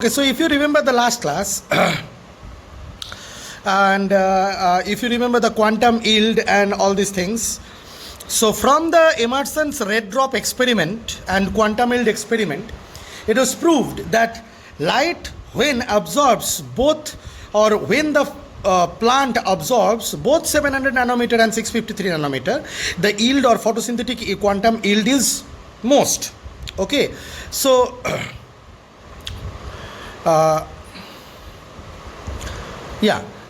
Okay, so if you remember the last class, and if you remember the quantum yield and all these things, so from the Emerson's red drop experiment and quantum yield experiment, it was proved that light, when absorbs both, or when the plant absorbs both 700 nanometer and 653 nanometer, the yield or photosynthetic quantum yield is most. Okay, so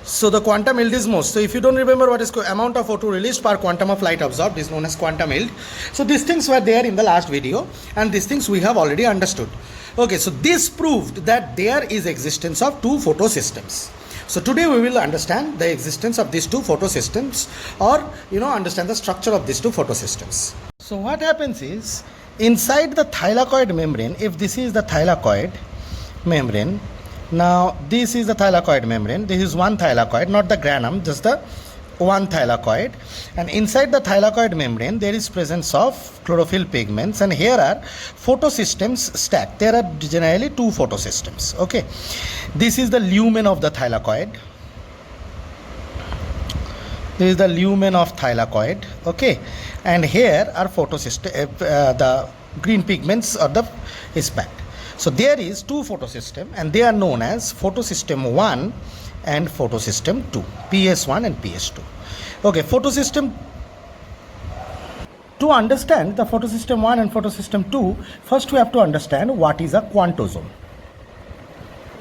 so the quantum yield is most. So if you don't remember what is amount of O2 released per quantum of light absorbed is known as quantum yield. So these things were there in the last video, and these things we have already understood. Okay, so this proved that there is existence of two photosystems. So today we will understand the existence of these two photosystems, or understand the structure of these two photosystems. So what happens is, inside the thylakoid membrane, if this is the thylakoid membrane, now this is the thylakoid membrane, this is one thylakoid, not the granum, just the one thylakoid, and inside the thylakoid membrane there is presence of chlorophyll pigments, and here are photosystems stacked. There are generally two photosystems. Okay, this is the lumen of the thylakoid, this is the lumen of thylakoid. Okay, and here are photosystem, the green pigments or the is packed. So there is two photosystem, and they are known as photosystem 1 and photosystem 2, PS1 and PS2. Okay, photosystem, to understand the photosystem 1 and photosystem 2, first we have to understand what is a quantosome.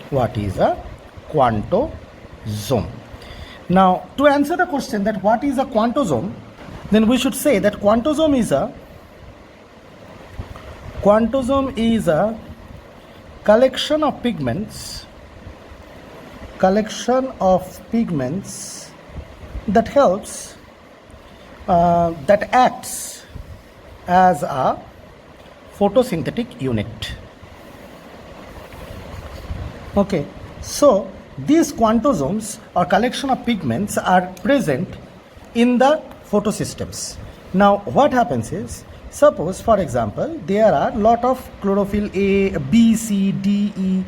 What is a quantosome? Now, to answer the question that what is a quantosome, then we should say that quantosome is a collection of pigments that helps, that acts as a photosynthetic unit. Okay, so these quantosomes or collection of pigments are present in the photosystems. Now what happens is, suppose for example there are lot of chlorophyll A, B, C, D, E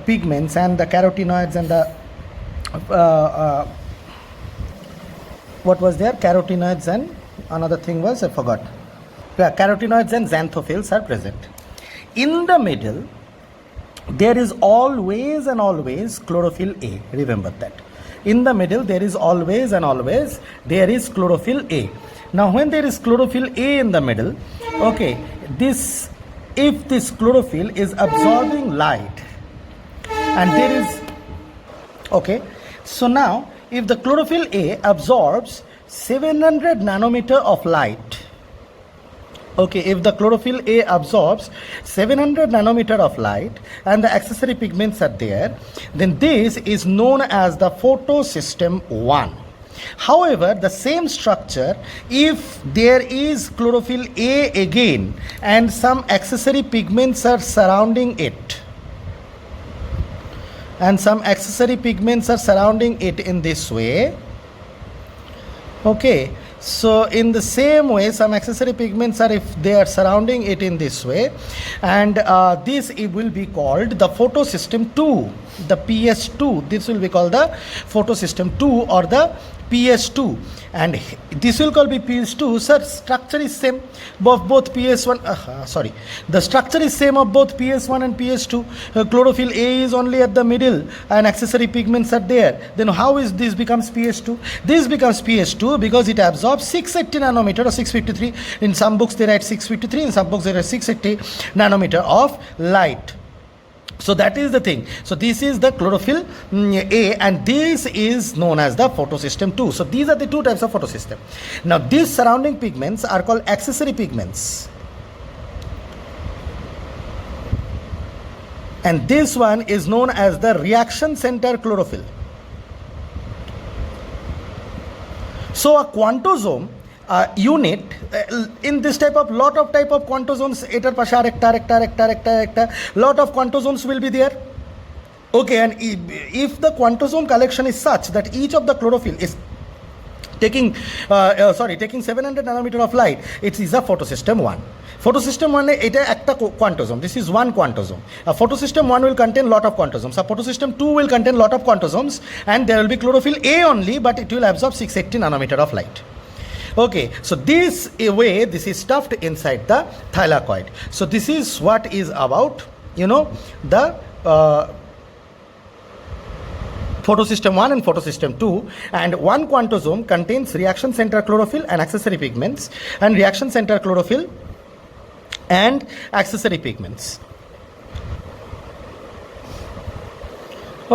pigments, and the carotenoids and the what was there, carotenoids and another thing was, I forgot. Carotenoids and xanthophylls are present. In the middle there is always and always chlorophyll A. Remember that. In the middle there is always and always there is chlorophyll A. Now when there is chlorophyll A in the middle, okay, if this chlorophyll is absorbing light, and there is, okay, so now if the chlorophyll A absorbs 700 nanometer of light, okay, if the chlorophyll A absorbs 700 nanometer of light and the accessory pigments are there, then this is known as the photosystem 1. However, the same structure, if there is chlorophyll A again and some accessory pigments are surrounding it, in this way, okay, so in the same way some accessory pigments are, if they are surrounding it in this way, and this it will be called the photosystem 2, the PS2. This will be called the photosystem 2 or the PS2, and this will call be PS2. Sir, structure is same of both PS1, the structure is same of both PS1 and PS2. Chlorophyll A is only at the middle and accessory pigments are there. Then how is this becomes PS2? This becomes PS2 because it absorbs 680 nanometer or 653. In some books they write 653, in some books they write 680 nanometer of light. So that is the thing. So this is the chlorophyll A, and this is known as the photosystem 2. So these are the two types of photosystem. Now these surrounding pigments are called accessory pigments, and this one is known as the reaction center chlorophyll. So a quantosome unit, in this type of lot of type of quantosomes, etar pashe arekta, lot of quantosomes will be there. Okay, and if the quantosome collection is such that each of the chlorophyll is taking 700 nanometer of light, it is a photosystem 1. photosystem 1 এটা একটা quantosome, this is one quantosome. Photosystem 1 will contain lot of quantosomes, photosystem 2 will contain lot of quantosomes, and there will be chlorophyll A only, but it will absorb 680 nanometer of light. Okay, so this way this is stuffed inside the thylakoid. So this is what is about, you know, the photosystem 1 and photosystem 2, and one quantosome contains reaction center chlorophyll and accessory pigments, and reaction center chlorophyll and accessory pigments.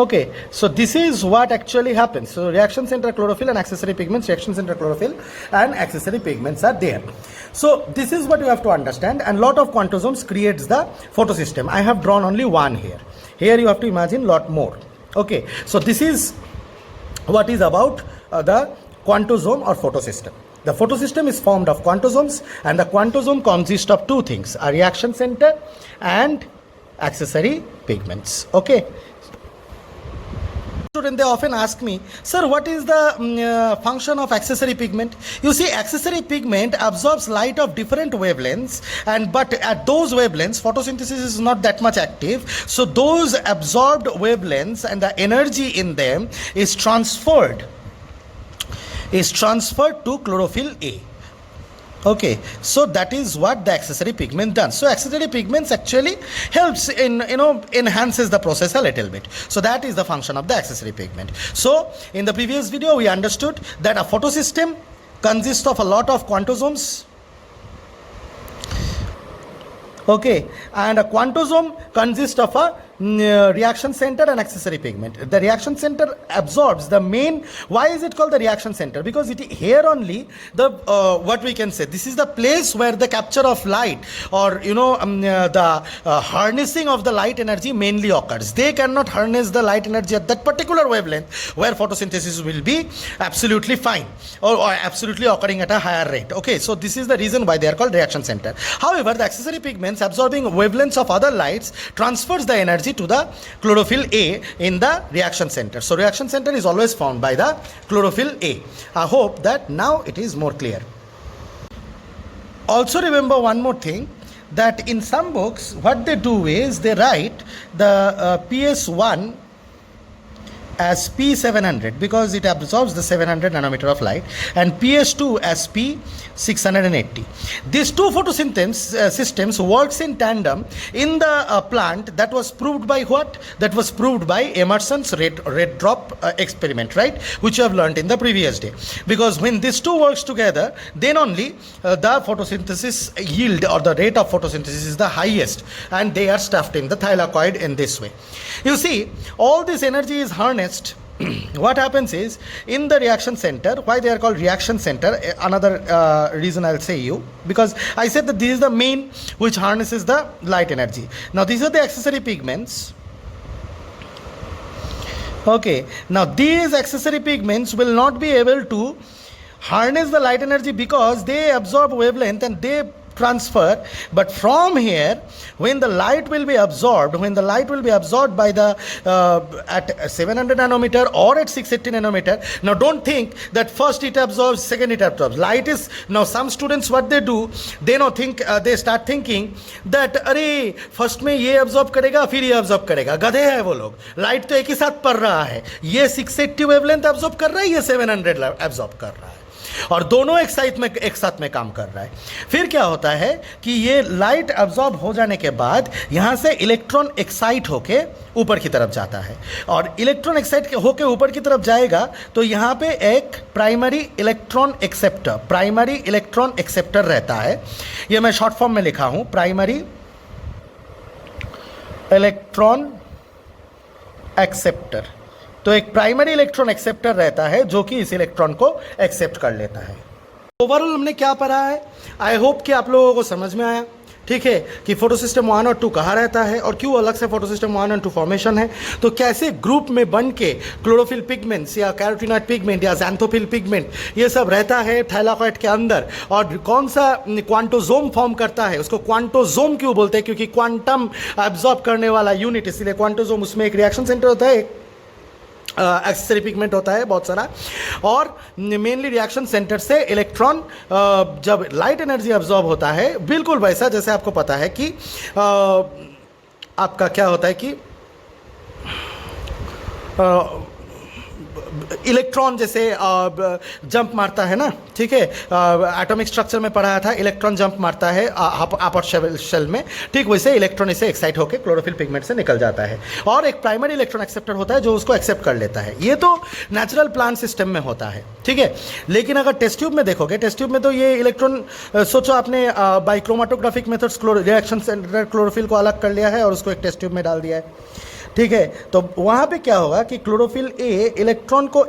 Okay, so this is what actually happens. So reaction center chlorophyll and accessory pigments, reaction center chlorophyll and accessory pigments are there. So this is what you have to understand, and lot of quantosomes creates the photosystem. I have drawn only one here. Here you have to imagine lot more. Okay, so this is what is about the quantosome or photosystem. The photosystem is formed of quantosomes, and the quantosome consists of two things: a reaction center and accessory pigments. Okay. Student, they often ask me, sir, what is the function of accessory pigment? You see, accessory pigment absorbs light of different wavelengths, and but at those wavelengths photosynthesis is not that much active, so those absorbed wavelengths and the energy in them is transferred to chlorophyll A. Okay, so that is what the accessory pigment does. So accessory pigments actually helps in, you know, enhances the process a little bit. So that is the function of the accessory pigment. So in the previous video we understood that a photosystem consists of a lot of quantosomes. Okay, and a quantosome consists of a reaction center and accessory pigment. The reaction center absorbs the main. Why is it called the reaction center? Because it here only the what we can say, this is the place where the capture of light, or you know, the harnessing of the light energy mainly occurs. They cannot harness the light energy at that particular wavelength where photosynthesis will be absolutely fine, or absolutely occurring at a higher rate. Okay, so this is the reason why they are called reaction center. However, the accessory pigments absorbing wavelengths of other lights transfers the energy to the chlorophyll A in the reaction center. So reaction center is always formed by the chlorophyll A. I hope that now it is more clear. Also remember one more thing, that in some books what they do is they write the PS1 as P700 because it absorbs the 700 nanometer of light, and PS2 as P680. These two systems works in tandem in the plant. That was proved by what? That was proved by Emerson's red drop experiment, right? Which you have learned in the previous day. Because when these two works together, then only the photosynthesis yield or the rate of photosynthesis is the highest, and they are stuffed in the thylakoid in this way. You see, all this energy is harnessed. What happens is, in the reaction center, why they are called reaction center, another reason I'll say you, because I said that this is the main which harnesses the light energy. Now these are the accessory pigments. Okay, now these accessory pigments will not be able to harness the light energy because they absorb wavelength and they transfer. But from here, when the light will be absorbed by the at 700 nanometer or at 680 nanometer, now don't think that first it absorbs, second it absorbs. Light is, now some students what they do, they now think they start thinking that अरे first में ये absorb करेगा फिर ये absorb करेगा, गधे हैं वो लोग, लाइट तो एक ही साथ पड़ रहा है, ये 680 वेवलेंथ absorb कर रहा है, ये 700 absorb कर रहा है, और दोनों एक साथ में काम कर रहा है। फिर क्या होता है कि ये लाइट अब्जॉर्ब हो जाने के बाद यहाँ से इलेक्ट्रॉन एक्साइट होके ऊपर की तरफ जाता है, और इलेक्ट्रॉन एक्साइट होके ऊपर की तरफ जाएगा तो यहाँ पे एक प्राइमरी इलेक्ट्रॉन एक्सेप्टर रहता है। ये मैं शॉर्ट फॉर्म में लिखा हूँ, प्राइमरी इलेक्ट्रॉन एक्सेप्टर। तो एक प्राइमरी इलेक्ट्रॉन एक्सेप्टर रहता है जो कि इस इलेक्ट्रॉन को एक्सेप्ट कर लेता है। ओवरऑल हमने क्या पढ़ा है, आई होप कि आप लोगों को समझ में आया। ठीक है कि फोटोसिस्टम 1 और 2 कहाँ रहता है और क्यों अलग से फोटोसिस्टम 1 और 2 फॉर्मेशन है, तो कैसे ग्रुप में बन के क्लोरोफिल पिगमेंट्स या कैरोटीनॉइड पिगमेंट या ज़ैंथोफिल पिगमेंट ये सब रहता है थैलाकॉइड के अंदर, और कौन सा क्वांटोजोम फॉर्म करता है, उसको क्वांटोजोम क्यों बोलते हैं, क्योंकि क्वांटम एब्जॉर्ब करने वाला यूनिट, इसीलिए क्वांटोजोम। उसमें एक रिएक्शन सेंटर होता है, एक्सेसरी पिगमेंट होता है बहुत सारा, और मेनली रिएक्शन सेंटर से इलेक्ट्रॉन जब लाइट एनर्जी अब्जॉर्ब होता है, बिल्कुल वैसा जैसे आपको पता है कि आपका क्या होता है कि इलेक्ट्रॉन जैसे जंप मारता है ना, ठीक है, एटॉमिक स्ट्रक्चर में पढ़ाया था, इलेक्ट्रॉन जंप मारता है अपर शेल में, ठीक वैसे इलेक्ट्रॉन इसे एक्साइट होकर क्लोरोफिल पिगमेंट से निकल जाता है, और एक प्राइमरी इलेक्ट्रॉन एक्सेप्टर होता है जो उसको एक्सेप्ट कर लेता है। ये तो नेचुरल प्लांट सिस्टम में होता है, ठीक है। लेकिन अगर टेस्ट ट्यूब में देखोगे, टेस्ट ट्यूब में तो ये इलेक्ट्रॉन, सोचो आपने by chromatographic methods reaction centre chlorophyll को अलग कर लिया है और उसको एक टेस्ट ट्यूब में डाल दिया है, ठीक है। तो वहाँ पे क्या होगा कि क्लोरोफिल ए इलेक्ट्रॉन को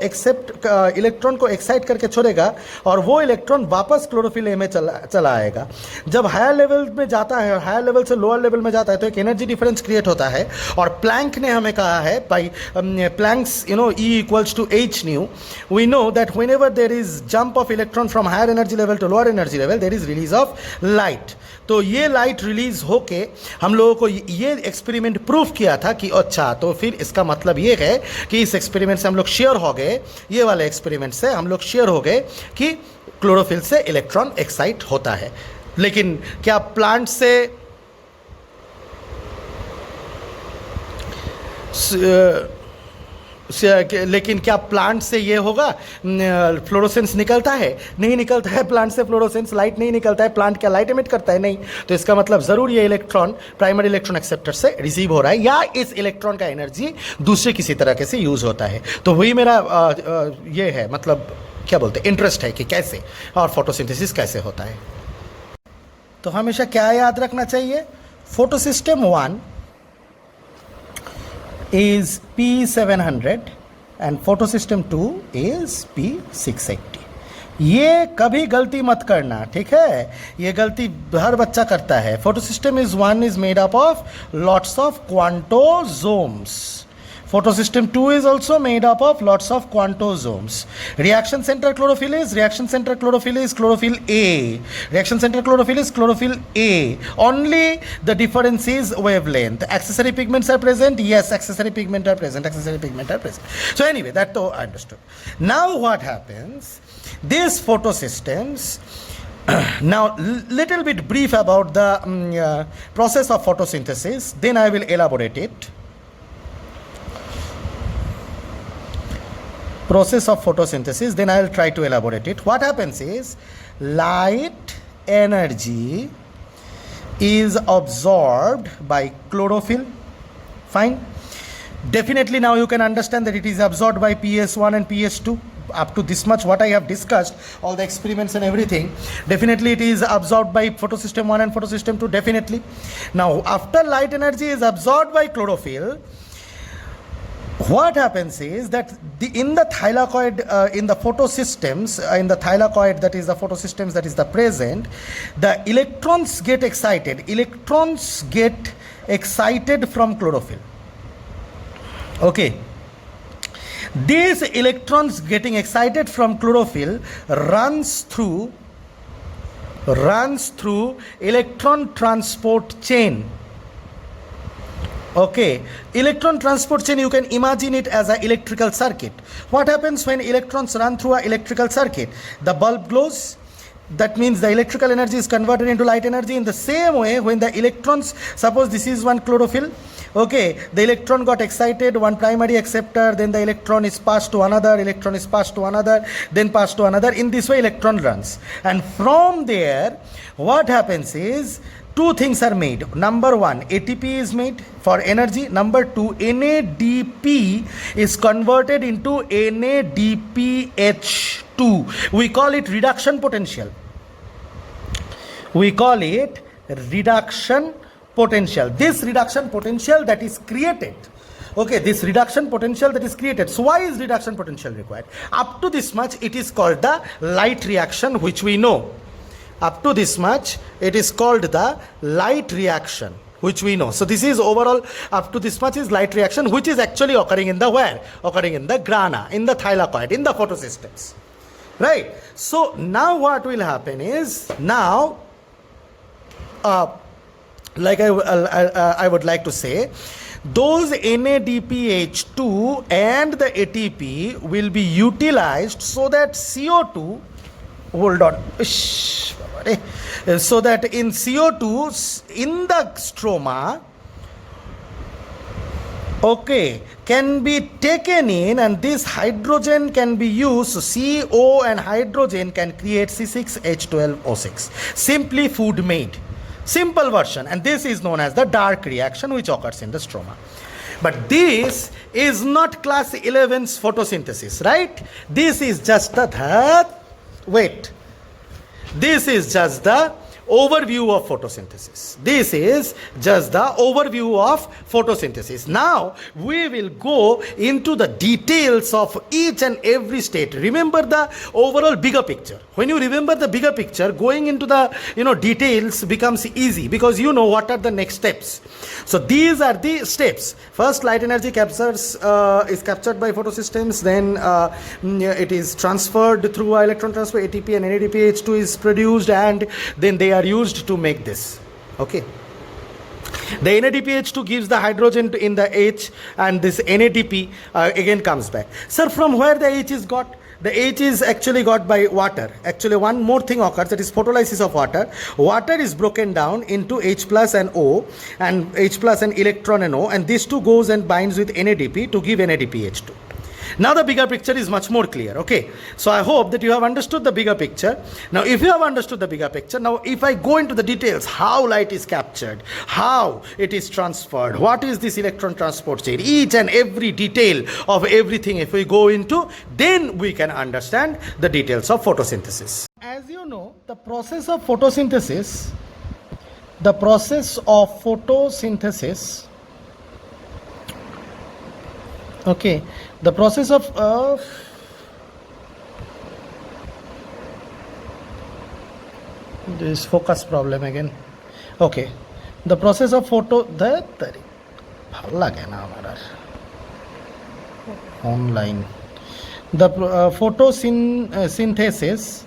एक्साइट करके छोड़ेगा और वो इलेक्ट्रॉन वापस क्लोरोफिल ए में चला आएगा। जब हायर लेवल में जाता है और हायर लेवल से लोअर लेवल में जाता है तो एक एनर्जी डिफरेंस क्रिएट होता है, और प्लैंक ने हमें कहा है by Planck's E equals to h nu, we know that whenever there is jump of electron from higher energy level to lower energy level there is release of light. तो ये light release होके हम लोगों को ये experiment proof किया था कि अच्छा, तो फिर इसका मतलब ये है कि इस एक्सपेरिमेंट से हम लोग श्योर हो गए, ये वाले एक्सपेरिमेंट से हम लोग श्योर हो गए कि क्लोरोफिल से इलेक्ट्रॉन एक्साइट होता है। लेकिन क्या प्लांट से लेकिन क्या प्लांट से ये होगा, फ्लोरोसेंस निकलता है? नहीं निकलता है प्लांट से फ्लोरोसेंस, लाइट नहीं निकलता है। प्लांट क्या लाइट एमिट करता है? नहीं। तो इसका मतलब ज़रूर ये इलेक्ट्रॉन प्राइमरी इलेक्ट्रॉन एक्सेप्टर से रिसीव हो रहा है, या इस इलेक्ट्रॉन का एनर्जी दूसरे किसी तरह से यूज़ होता है। तो वही मेरा ये है, मतलब क्या बोलते हैं, इंटरेस्ट है कि कैसे और फोटोसिंथेसिस कैसे होता है। तो हमेशा क्या याद रखना चाहिए, photosystem 1 is P700 and photosystem 2 is P680। ये कभी गलती मत करना, ठीक है, ये गलती हर बच्चा करता है। Photosystem is 1 is made up of lots of quantosomes. Photosystem 2 is also made up of lots of quantosomes. Reaction center chlorophyll is chlorophyll A. Reaction center chlorophyll is chlorophyll A. Only the difference is wavelength. Accessory pigments are present. Yes, accessory pigments are present. So anyway, that though I understood. Now what happens? These photosystems. Now little bit brief about the process of photosynthesis. Then I will elaborate it. Process of photosynthesis, then I will try to elaborate it. What happens is light energy is absorbed by chlorophyll. Fine. Definitely now you can understand that it is absorbed by PS1 and PS2. Up to this much what I have discussed, all the experiments and everything, definitely it is absorbed by photosystem 1 and photosystem 2, definitely. Now after light energy is absorbed by chlorophyll, what happens is that in the thylakoid, in the photosystems, in the thylakoid, that is the photosystems that is the present, the electrons get excited. Electrons get excited from chlorophyll. Okay. These electrons getting excited from chlorophyll runs through electron transport chain. Okay, electron transport chain, you can imagine it as an electrical circuit. What happens when electrons run through an electrical circuit? The bulb glows. That means the electrical energy is converted into light energy. In the same way, when the electrons, suppose this is one chlorophyll, okay, the electron got excited, one primary acceptor, then the electron is passed to another, then passed to another. In this way, electron runs. And from there, what happens is, two things are made. Number one, ATP is made for energy. Number two, NADP is converted into NADPH2. We call it reduction potential. This reduction potential that is created. Okay, this reduction potential that is created. So why is reduction potential required? Up to this much, it is called the light reaction, which we know. Up to this much, it is called the light reaction, which we know. So this is overall, up to this much is light reaction, which is actually occurring in the where? Occurring in the grana, in the thylakoid, in the photosystems. Right? So now what will happen is, now like I would like to say, those NADPH2 and the ATP will be utilized so that CO2, hold on, so that in CO2 in the stroma, okay, can be taken in, and this hydrogen can be used. So CO and hydrogen can create C6H12O6. Simply food made. Simple version. And this is known as the dark reaction which occurs in the stroma. But this is not class 11's photosynthesis, right? This is just this is just the overview of photosynthesis. This is just the overview of photosynthesis. Now we will go into the details of each and every state. Remember the overall bigger picture. When you remember the bigger picture, going into the details becomes easy, because you know what are the next steps. So these are the steps. First, light energy is captured by photosystems, then it is transferred through electron transfer, ATP and NADPH2 is produced, and then they are used to make this. Okay. The NADPH2 gives the hydrogen in the H, and this NADP again comes back. Sir, from where the H is got? The H is actually got by water. Actually, one more thing occurs, that is photolysis of water. Water is broken down into H plus and O, and H plus and electron and O, and these two goes and binds with NADP to give NADPH2. Now the bigger picture is much more clear. Okay, so I hope that you have understood the bigger picture. Now if you have understood the bigger picture, now if I go into the details, how light is captured, how it is transferred, what is this electron transport chain, each and every detail of everything, if we go into, then we can understand the details of photosynthesis. As you know, the process of photosynthesis okay, the process of this focus problem again. Okay, the process of online, the photosynthesis.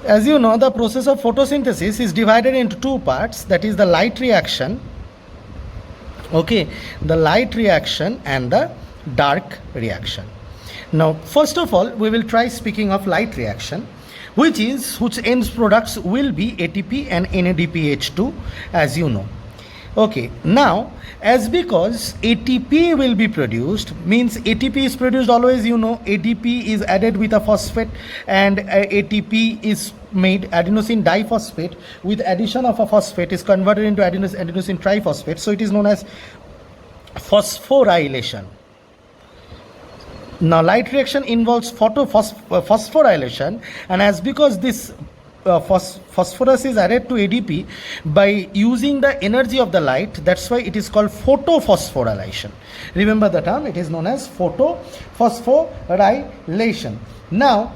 As you know, the process of photosynthesis is divided into two parts, that is the light reaction, okay, the light reaction and the dark reaction. Now first of all, we will try speaking of light reaction, which ends products will be ATP and NADPH2, as you know. Okay, now as because ATP will be produced, means ATP is produced always, you know, ADP is added with a phosphate, and ATP is made, adenosine diphosphate with addition of a phosphate is converted into adenosine triphosphate, so it is known as phosphorylation. Now light reaction involves phosphorylation, and as because this phosphorus is added to ADP by using the energy of the light, that's why it is called photophosphorylation. Remember the term, it is known as photophosphorylation. Now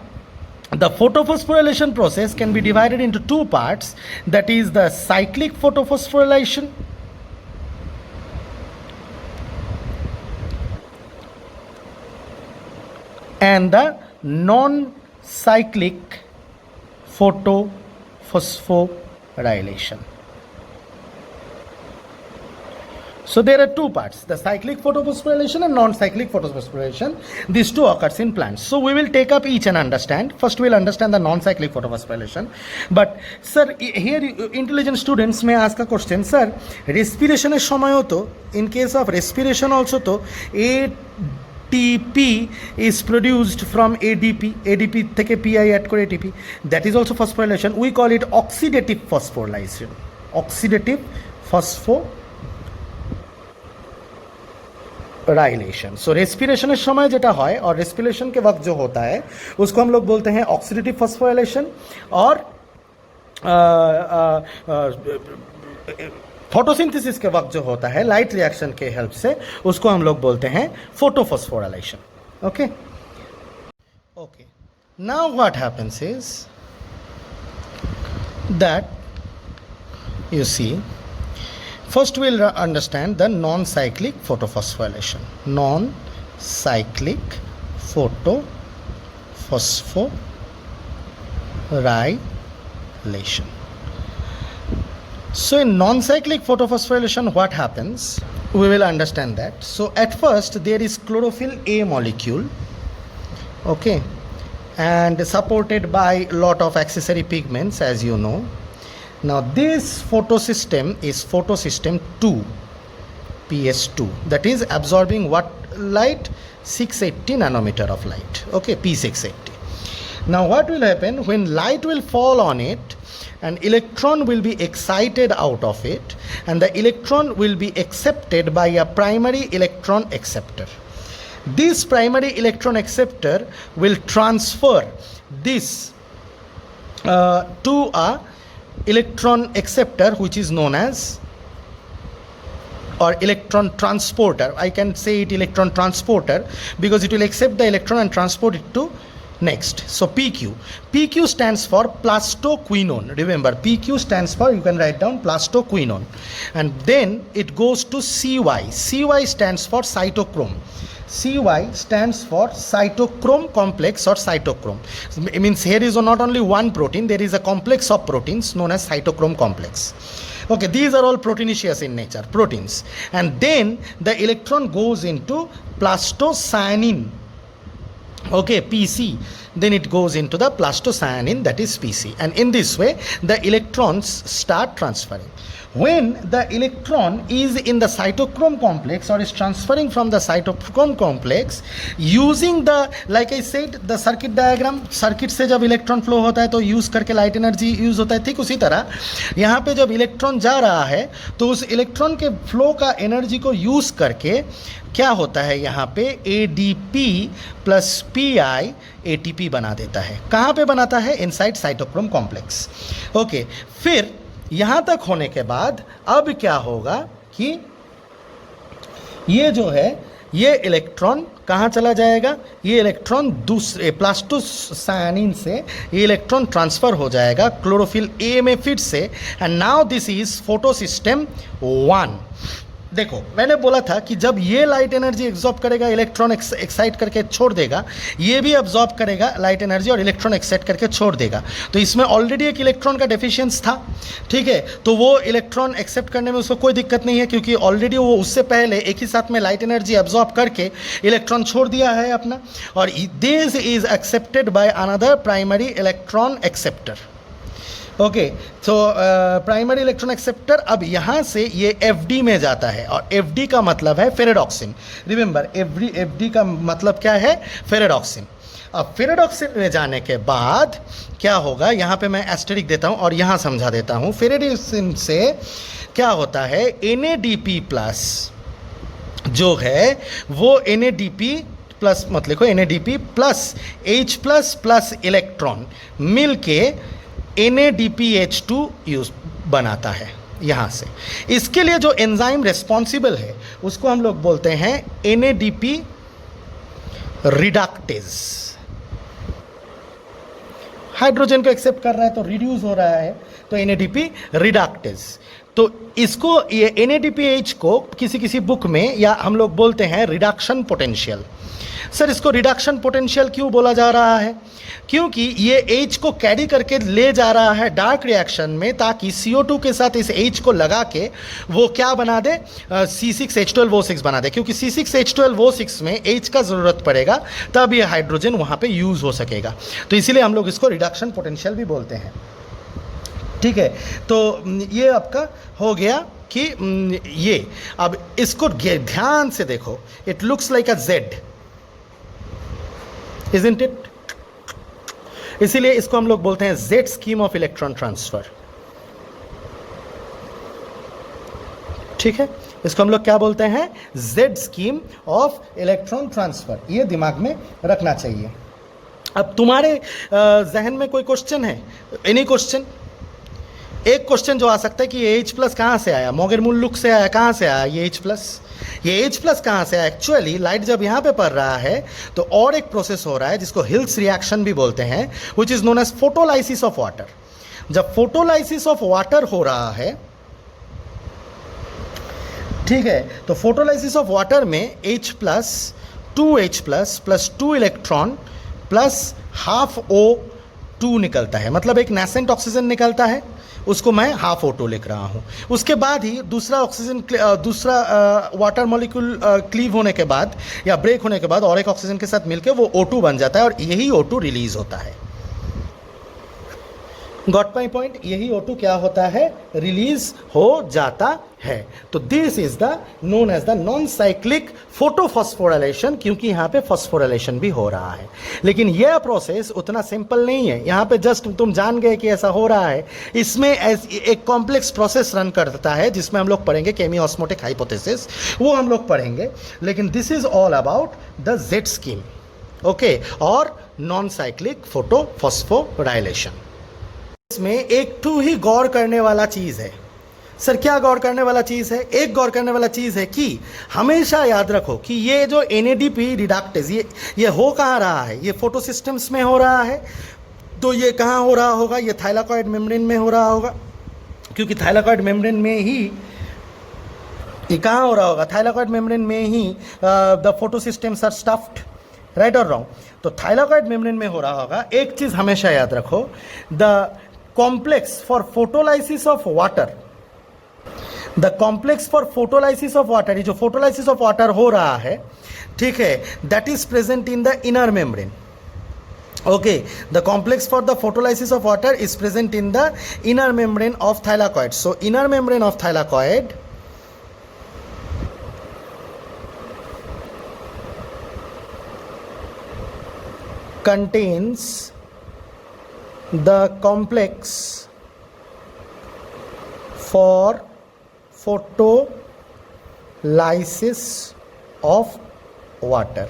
the photophosphorylation process can be divided into two parts, that is the cyclic photophosphorylation and the non-cyclic photophosphorylation. So there are two parts, the cyclic photophosphorylation and non-cyclic photophosphorylation. These two occurs in plants. So we will take up each and understand. First we will understand the non-cyclic photophosphorylation. But sir, here intelligent students may ask a question, sir, respiration is shomayo, in case of respiration also to ATP is produced from ADP থেকে PI add করে ATP, that is also phosphorylation. We call it oxidative phosphorylation. Oxidative phosphorylation. So respiration এর সময় যেটা হয় और respiration के वक्त जो होता है उसको हम लोग बोलते हैं oxidative phosphorylation, और फोटोसिंथेसिस के वक्त जो होता है लाइट रिएक्शन के हेल्प से उसको हम लोग बोलते हैं photophosphorylation. Okay okay, now what happens is that you see, first we'll understand the non-cyclic photophosphorylation. Non-cyclic photophosphorylation. So in non-cyclic photophosphorylation, what happens? We will understand that. So at first there is chlorophyll A molecule, okay, and supported by lot of accessory pigments, as you know. Now this photosystem is photosystem 2, PS2, that is absorbing what light? 680 nanometer of light, okay, P680. Now what will happen when light will fall on it, an electron will be excited out of it, and the electron will be accepted by a primary electron acceptor. This primary electron acceptor will transfer this to a electron acceptor, which is known as, or electron transporter. I can say it electron transporter because it will accept the electron and transport it to next. So PQ. PQ stands for plastoquinone. Remember, PQ stands for, you can write down, plastoquinone. And then it goes to CY. CY stands for cytochrome. CY stands for cytochrome complex or cytochrome. It means here is not only one protein, there is a complex of proteins known as cytochrome complex. Okay, these are all proteinaceous in nature, proteins. And then the electron goes into plastocyanin. Okay, PC. Then it goes into the plastocyanin, that is PC. And in this way, the electrons start transferring. When the electron is in the cytochrome complex or is transferring from the cytochrome complex, using the, like I said, the circuit diagram, circuit से जब electron flow होता है तो use करके light energy use होता है, ठीक उसी तरह यहाँ पे जब इलेक्ट्रॉन जा रहा है तो उस इलेक्ट्रॉन के फ्लो का एनर्जी को यूज़ करके क्या होता है, यहाँ पे ADP प्लस PI ATP बना देता है. कहाँ पे बनाता है? Inside cytochrome complex. ओके, फिर यहाँ तक होने के बाद अब क्या होगा कि ये जो है ये इलेक्ट्रॉन कहाँ चला जाएगा? ये इलेक्ट्रॉन दूसरे प्लास्टोसायनिन से ये इलेक्ट्रॉन ट्रांसफ़र हो जाएगा क्लोरोफिल ए में फिर से. And now this is photosystem 1. देखो, मैंने बोला था कि जब ये लाइट एनर्जी एब्जॉर्ब करेगा, इलेक्ट्रॉन एक्साइट करके छोड़ देगा, ये भी एब्जॉर्ब करेगा लाइट एनर्जी और इलेक्ट्रॉन एक्साइट करके छोड़ देगा. तो इसमें ऑलरेडी एक इलेक्ट्रॉन का डेफिशिएंस था, ठीक है. तो वो इलेक्ट्रॉन एक्सेप्ट करने में उसको कोई दिक्कत नहीं है, क्योंकि ऑलरेडी वो उससे पहले एक ही साथ में लाइट एनर्जी एब्जॉर्ब करके इलेक्ट्रॉन छोड़ दिया है अपना. और this is accepted by another primary electron acceptor. Okay, तो प्राइमरी इलेक्ट्रॉन एक्सेप्टर अब यहाँ से ये FD में जाता है, और FD का मतलब है फेरेडॉक्सिन. रिमेंबर, FD का मतलब क्या है? फेरेडॉक्सिन. अब फेरेडॉक्सिन में जाने के बाद क्या होगा, यहाँ पे मैं एस्टेरिक देता हूँ और यहाँ समझा देता हूँ. फेरेडॉक्सिन से क्या होता है, NADP प्लस जो है वो NADP प्लस मत लिखो, NADP plus H plus plus electron मिल के NADPH2 यूज बनाता है यहाँ से. इसके लिए जो एंजाइम रिस्पॉन्सिबल है उसको हम लोग बोलते हैं NADP रिडक्टेज. हाइड्रोजन को एक्सेप्ट कर रहा है तो रिड्यूस हो रहा है, तो NADP रिडक्टेज. तो इसको, ये NADPH को किसी किसी बुक में या हम लोग बोलते हैं रिडक्शन पोटेंशियल. सर, इसको रिडक्शन पोटेंशियल क्यों बोला जा रहा है? क्योंकि ये H को कैरी करके ले जा रहा है डार्क रिएक्शन में, ताकि CO2 के साथ इस H को लगा के वो क्या बना दे, C6H12O6 बना दे. क्योंकि C6H12O6 में H का ज़रूरत पड़ेगा, तब ये हाइड्रोजन वहाँ पे यूज़ हो सकेगा. तो इसीलिए हम लोग इसको रिडक्शन पोटेंशियल भी बोलते हैं, ठीक है. तो ये आपका हो गया कि ये, अब इसको ध्यान से देखो, it looks like a Z, isn't it? इसीलिए इसको हम लोग बोलते हैं Z scheme of electron transfer, ठीक है. इसको हम लोग क्या बोलते हैं? Z scheme of electron transfer. ये दिमाग में रखना चाहिए. अब तुम्हारे जहन में कोई क्वेश्चन है? Any question? एक क्वेश्चन जो आ सकता है कि ये H प्लस कहाँ से आया, मोगेरमुल्लुक से आया, कहाँ से आया ये H प्लस? ये H प्लस कहाँ से आया? एक्चुअली लाइट जब यहाँ पे पड़ रहा है तो और एक प्रोसेस हो रहा है जिसको हिल्स रिएक्शन भी बोलते हैं, which is known as photolysis of water. जब फोटोलाइसिस ऑफ वाटर हो रहा है, ठीक है, तो फोटोलाइसिस ऑफ वाटर में H plus 2H plus plus 2 electron plus half O2 निकलता है, मतलब एक नेसेंट ऑक्सीजन निकलता है. उसको मैं हाफ O2 लिख रहा हूँ। उसके बाद ही दूसरा ऑक्सीजन दूसरा वाटर मॉलिक्यूल क्लीव होने के बाद या ब्रेक होने के बाद और एक ऑक्सीजन के साथ मिलकर वो O2 बन जाता है और यही O2 रिलीज होता है। Got my point? यही O2 क्या होता है? रिलीज हो जाता है। तो this is the known as the non cyclic photophosphorylation, क्योंकि यहाँ पे फॉस्फोराइलेशन भी हो रहा है। लेकिन यह प्रोसेस उतना सिंपल नहीं है। यहाँ पे जस्ट तुम जान गए कि ऐसा हो रहा है, इसमें एक कॉम्प्लेक्स प्रोसेस रन करता है जिसमें हम लोग पढ़ेंगे केमी ऑस्मोटिक हाइपोथेसिस, वो हम लोग पढ़ेंगे। लेकिन this is all about the jet scheme, okay, और नॉन साइक्लिक फोटोफॉस्फोराइलेशन। इसमें एक टू ही गौर करने वाला चीज़ है। सर क्या गौर करने वाला चीज़ है? एक गौर करने वाला चीज़ है कि हमेशा याद रखो कि ये जो NADP रिडक्टेज ये हो कहाँ रहा है? ये फोटो सिस्टम्स में हो रहा है। तो ये कहाँ हो रहा होगा? ये थाइलाकॉइड मेम्ब्रेन में हो रहा होगा, क्योंकि थाइलाकॉइड मेम्ब्रेन में ही ये कहाँ हो रहा होगा? थाइलाकॉइड मेम्ब्रेन में ही the photosystems are stuffed, right और रॉन्ग? तो थाइलाकॉइड मेम्ब्रेन में हो रहा होगा। एक चीज़ हमेशा याद रखो, the complex for photolysis of water, the complex for photolysis of water, ये जो photolysis of water हो रहा है, ठीक है, that is present in the inner membrane. Okay, the complex for the photolysis of water is present in the inner membrane of thylakoid. So inner membrane of thylakoid contains the complex for photolysis of water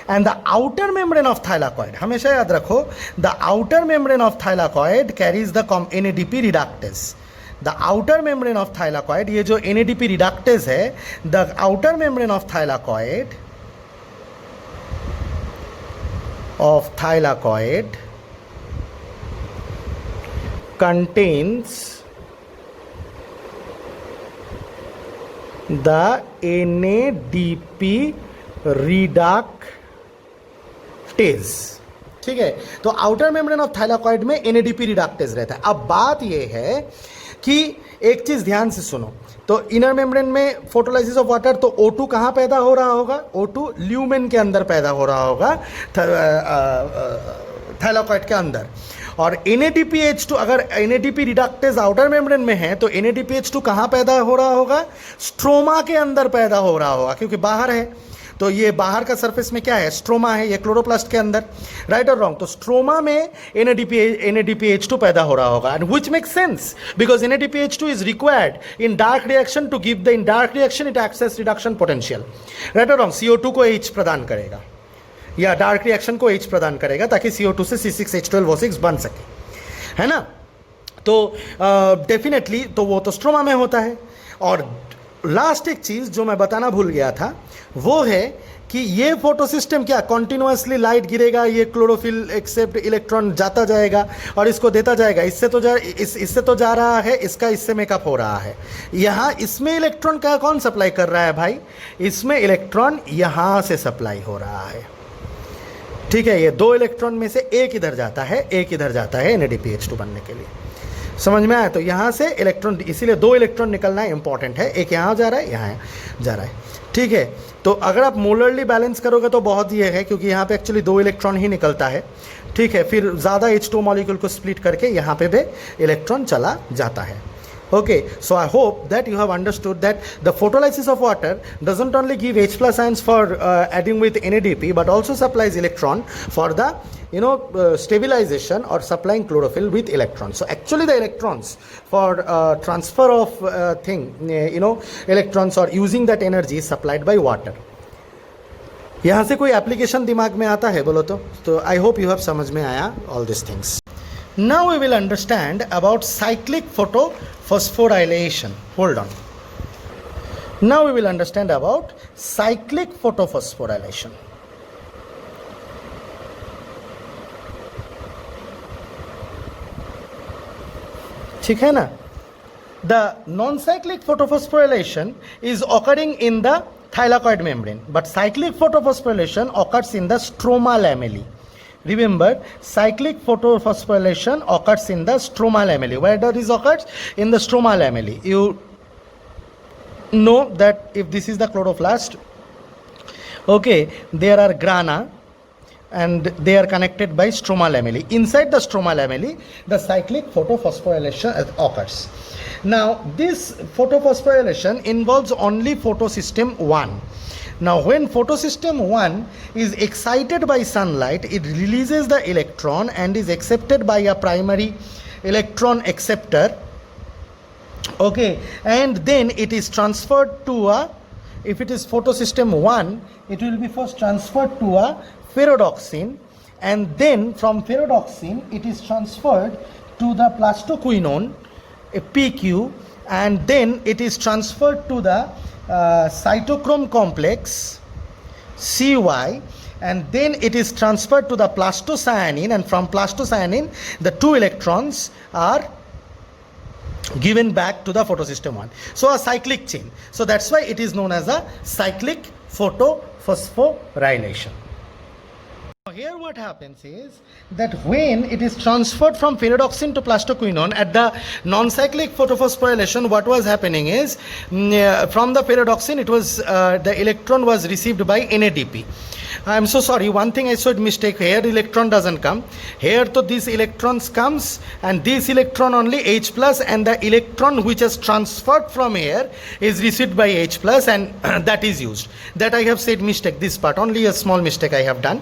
and the outer membrane of thylakoid, हमेशा याद रखो, the outer membrane of thylakoid carries the NADP reductase. The outer membrane of thylakoid, ये जो NADP reductase है, the outer membrane of thylakoid contains the NADP reductase, ठीक है। तो outer membrane of thylakoid में NADP रिडक्टेज रहता है। अब बात यह है कि एक चीज ध्यान से सुनो, तो इनर मेम्ब्रेन में फोटोलाइसिस ऑफ वाटर, तो O2 कहाँ पैदा हो रहा होगा? O2 ल्यूमेन के अंदर पैदा हो रहा होगा, थाइलाकॉइड के अंदर। और NADPH2, अगर NADP रिडक्टेज आउटर मेम्ब्रेन में है तो NADPH2 कहाँ पैदा हो रहा होगा? स्ट्रोमा के अंदर पैदा हो रहा होगा, क्योंकि बाहर है। तो ये बाहर का सरफेस में क्या है? स्ट्रोमा है, ये क्लोरोप्लास्ट के अंदर, राइट और रॉन्ग? तो स्ट्रोमा में NADPH2 पैदा हो रहा होगा, and which makes sense because NADPH2 is required in dark reaction to give the in dark reaction it excess reduction potential, right और रॉन्ग? CO2 को H प्रदान करेगा या डार्क रिएक्शन को H प्रदान करेगा ताकि CO2 से C6H12O6 बन सके, है ना? तो डेफिनेटली तो वो तो स्ट्रोमा में होता है। और लास्ट एक चीज़ जो मैं बताना भूल गया था वो है कि ये फोटो सिस्टम क्या कॉन्टिन्यूसली लाइट गिरेगा, ये क्लोरोफिल एक्सेप्ट इलेक्ट्रॉन जाता जाएगा और इसको देता जाएगा। इससे तो जा रहा है, इसका इससे मेकअप हो रहा है। यहाँ इसमें इलेक्ट्रॉन का कौन सप्लाई कर रहा है भाई? इसमें इलेक्ट्रॉन यहाँ से सप्लाई हो रहा है, ठीक है। ये 2 इलेक्ट्रॉन में से एक इधर जाता है, एक इधर जाता है NADPH2 बनने के लिए। समझ में आया? तो यहाँ से इलेक्ट्रॉन, इसीलिए 2 इलेक्ट्रॉन निकलना इंपॉर्टेंट है। एक यहाँ जा रहा है, यहाँ जा रहा है, ठीक है। तो अगर आप मोलरली बैलेंस करोगे तो बहुत ये है, क्योंकि यहाँ पे एक्चुअली 2 इलेक्ट्रॉन ही निकलता है, ठीक है। फिर ज़्यादा H2 मॉलिक्यूल को स्प्लिट करके यहाँ पे भी इलेक्ट्रॉन चला जाता है। Okay, so I hope that you have understood that the photolysis of water doesn't only give H plus ions for adding with NADP, but also supplies electron for the stabilization or supplying chlorophyll with electrons. So actually the electrons for transfer of electrons or using that energy is supplied by water. यहाँ से कोई application दिमाग में आता है बोलो तो I hope you have समझ में आया all these things. Now we will understand about cyclic photophosphorylation. Hold on. Now we will understand about cyclic photophosphorylation. ठीक है ना? The non-cyclic photophosphorylation is occurring in the thylakoid membrane, but cyclic photophosphorylation occurs in the stroma lamellae. remember, cyclic photophosphorylation occurs in the stromal lamellae. Where does this occurs? In the stromal lamellae. You know that if this is the chloroplast, okay, there are grana and they are connected by stromal lamellae. Inside the stromal lamellae, the cyclic photophosphorylation occurs. Now, this photophosphorylation involves only photosystem 1. Now, when photosystem 1 is excited by sunlight, it releases the electron and is accepted by a primary electron acceptor. Okay, and then it is transferred to a, if it is photosystem 1, it will be first transferred to a ferredoxin, and then from ferredoxin it is transferred to the plastoquinone, a PQ, and then it is transferred to the cytochrome complex CY, and then it is transferred to the plastocyanin, and from plastocyanin the 2 electrons are given back to the photosystem 1. So a cyclic chain. So that's why it is known as a cyclic photophosphorylation. Here what happens is that when it is transferred from ferredoxin to plastoquinone at the non-cyclic photophosphorylation, what was happening is from the ferredoxin it was the electron was received by NADP. I am so sorry, one thing I said mistake here, electron doesn't come here, so these electrons comes and this electron only H plus, and the electron which is transferred from here is received by H plus, and that is used. That I have said mistake, this part only a small mistake I have done,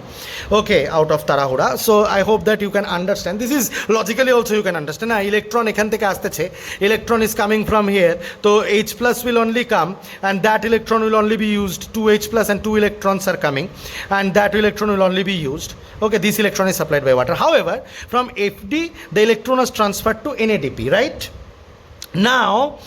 okay, out of tarahura. So I hope that you can understand, this is logically also you can understand. Electron ekhan theke asteche, electron is coming from here, so H plus will only come and that electron will only be used, 2 H plus and 2 electrons are coming, and that electron will only be used. Okay, this electron is supplied by water. However, from FD the electron is transferred to NADP, right? Now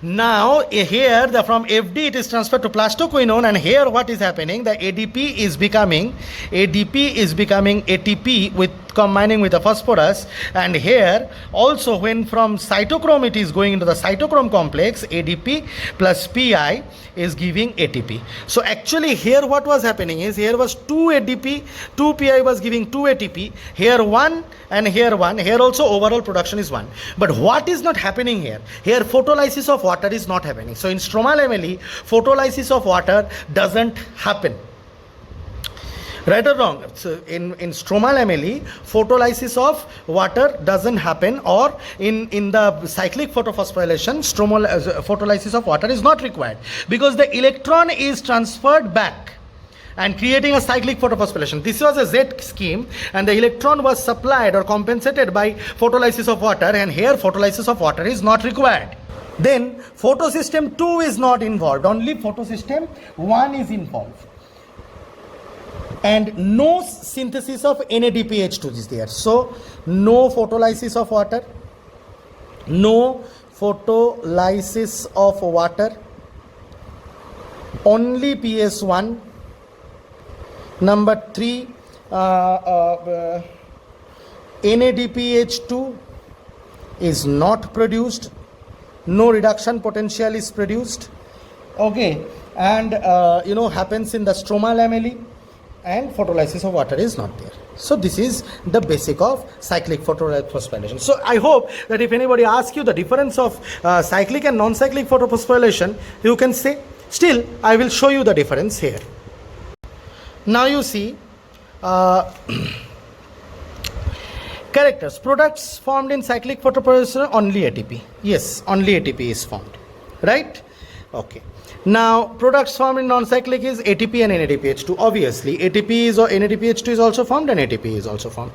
here from FD it is transferred to plastoquinone, and here what is happening, the ADP is becoming ATP with combining with the phosphorus, and here also when from cytochrome it is going into the cytochrome complex, ADP plus PI is giving ATP. So actually here what was happening is, here was 2 ADP, 2 PI was giving 2 ATP, here 1 and here 1, here also overall production is 1. But what is not happening here? Here photolysis of water is not happening. So in stromal lamellae, photolysis of water doesn't happen. Right or wrong? So in stromal lamellae, photolysis of water doesn't happen, or in the cyclic photophosphorylation, stromal photolysis of water is not required, because the electron is transferred back and creating a cyclic photophosphorylation. This was a Z scheme, and the electron was supplied or compensated by photolysis of water, and here photolysis of water is not required. Then photosystem 2 is not involved, only photosystem 1 is involved. And no synthesis of NADPH2 is there. So no photolysis of water, no photolysis of water, only PS1. Number 3, NADPH2 is not produced, no reduction potential is produced, okay, and happens in the stromal lamellae, and photolysis of water is not there. So this is the basic of cyclic photophosphorylation. So I hope that if anybody asks you the difference of cyclic and non-cyclic photophosphorylation, you can say. Still, I will show you the difference here. Now you see characters. Products formed in cyclic photophosphorylation, only ATP. Yes, only ATP is formed, right? Okay. Now products formed in non-cyclic is ATP and NADPH2. Obviously ATP is, or NADPH2 is also formed, and ATP is also formed.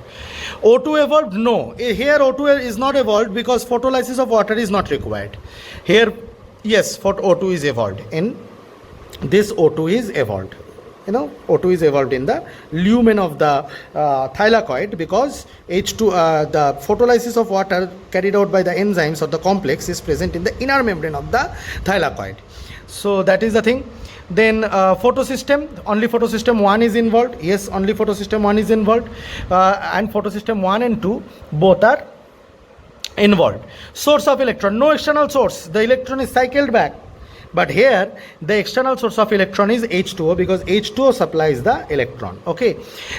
O2 evolved? No. Here O2 is not evolved because photolysis of water is not required. Here yes, O2 is evolved. In this O2 is evolved. O2 is evolved in the lumen of the thylakoid, because H2 the photolysis of water carried out by the enzymes of the complex is present in the inner membrane of the thylakoid. So that is the thing. Then photosystem, only photosystem 1 is involved. Yes, only photosystem 1 is involved, and photosystem 1 and 2 both are involved. Source of electron, no external source. The electron is cycled back But here the external source of electron is H2O because H2O supplies the electron. Okay,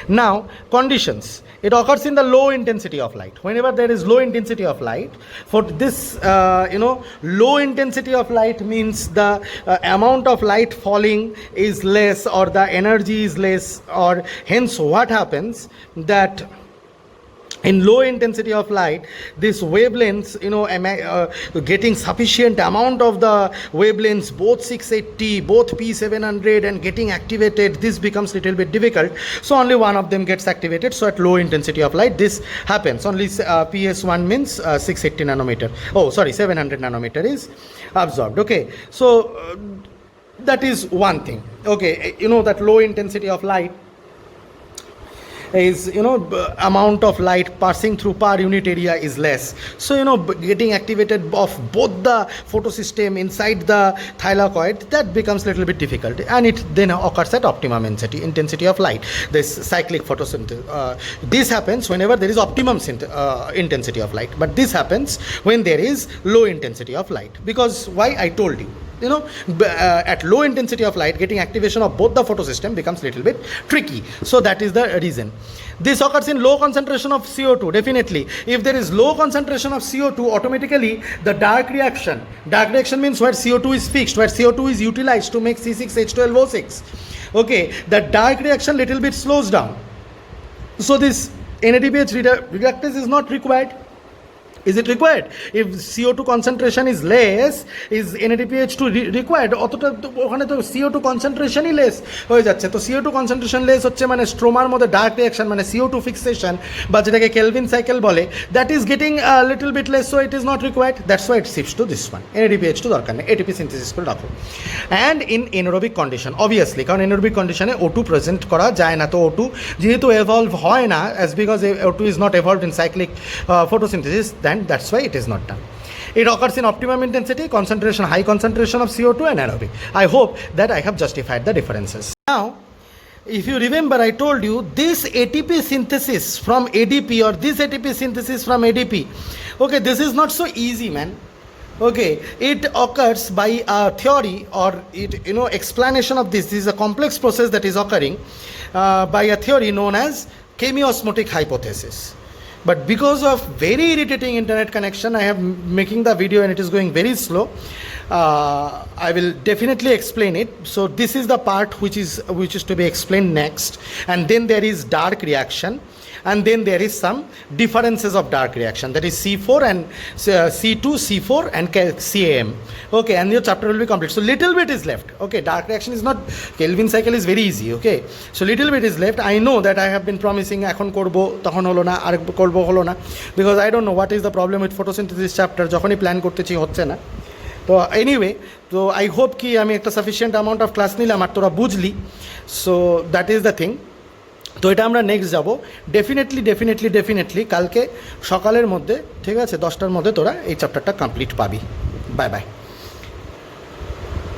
now conditions. It occurs in the low intensity of light. Whenever there is low intensity of light, for this low intensity of light means the amount of light falling is less or the energy is less, or hence what happens that in low intensity of light, this wavelengths, getting sufficient amount of the wavelengths, both 680, both P700, and getting activated, this becomes little bit difficult. So only one of them gets activated. So at low intensity of light, this happens. Only PS1 means 680 nanometer. Oh, sorry, 700 nanometer is absorbed. Okay, so that is one thing. Okay, that low intensity of light is amount of light passing through per unit area is less, so getting activated of both the photosystem inside the thylakoid, that becomes little bit difficult, and it then occurs at optimum intensity of light, this cyclic photosynthesis. This happens whenever there is optimum intensity of light, but this happens when there is low intensity of light, because why I told you, at low intensity of light, getting activation of both the photosystem becomes little bit tricky. So that is the reason. This occurs in low concentration of CO2. Definitely, if there is low concentration of CO2, automatically the dark reaction means where CO2 is fixed, where CO2 is utilized to make C6H12O6. Okay, the dark reaction little bit slows down. So this NADPH reductase is not required. Is it required? If CO2 concentration is less, is NADPH2 required? অতটা ওখানে তো CO2 কনসেন্ট্রেশনই less হয়ে যাচ্ছে। তো CO2 concentration less হচ্ছে মানে স্ট্রোমার মধ্যে dark reaction মানে CO2 ফিক্সেশন বা যেটাকে কেলভিন সাইকেল বলে, that is getting little bit less, so it is not required. That's why it shifts to this one. NADPH2 দরকার নেই, ATP সিনথেসিস করে রাখো। And in anaerobic condition, obviously, কারণ anaerobic কন্ডিশনে O2 present করা যায় না, তো O2 যেহেতু এভলভ হয় না, as because O2 is not এভলভড in cyclic photosynthesis, that's why it is not done. It occurs in optimum intensity, concentration, high concentration of CO2 and anaerobic. I hope that I have justified the differences. Now, if you remember, I told you this ATP synthesis from ADP or this ATP synthesis from ADP. Okay, this is not so easy, man. Okay, it occurs by a theory or explanation of this. This is a complex process that is occurring by a theory known as chemiosmotic hypothesis. But because of very irritating internet connection, I have making the video and it is going very slow. I will definitely explain it. So this is the part which is to be explained next, and then there is dark reaction, and then there is some differences of dark reaction, that is C4 and C2, C4 and CAM. Okay, and your chapter will be complete. So little bit is left. Okay, dark reaction is not, Kelvin cycle is very easy. Okay, so little bit is left. I know that I have been promising এখন করব, তখন হলো না, আর করবো হলো না, because I don't know what is the problem with photosynthesis chapter, যখনই plan করতেছি হচ্ছে না। তো এনিওয়ে, তো আই হোপ কি আমি একটা সাফিসিয়েন্ট অ্যামাউন্ট অফ ক্লাস নিলাম আর তোরা বুঝলি। So that is the thing. তো এটা আমরা নেক্সট যাব ডেফিনেটলি কালকে সকালের মধ্যে, ঠিক আছে, 10টার মধ্যে তোরা এই চ্যাপ্টারটা কমপ্লিট পাবি। Bye bye.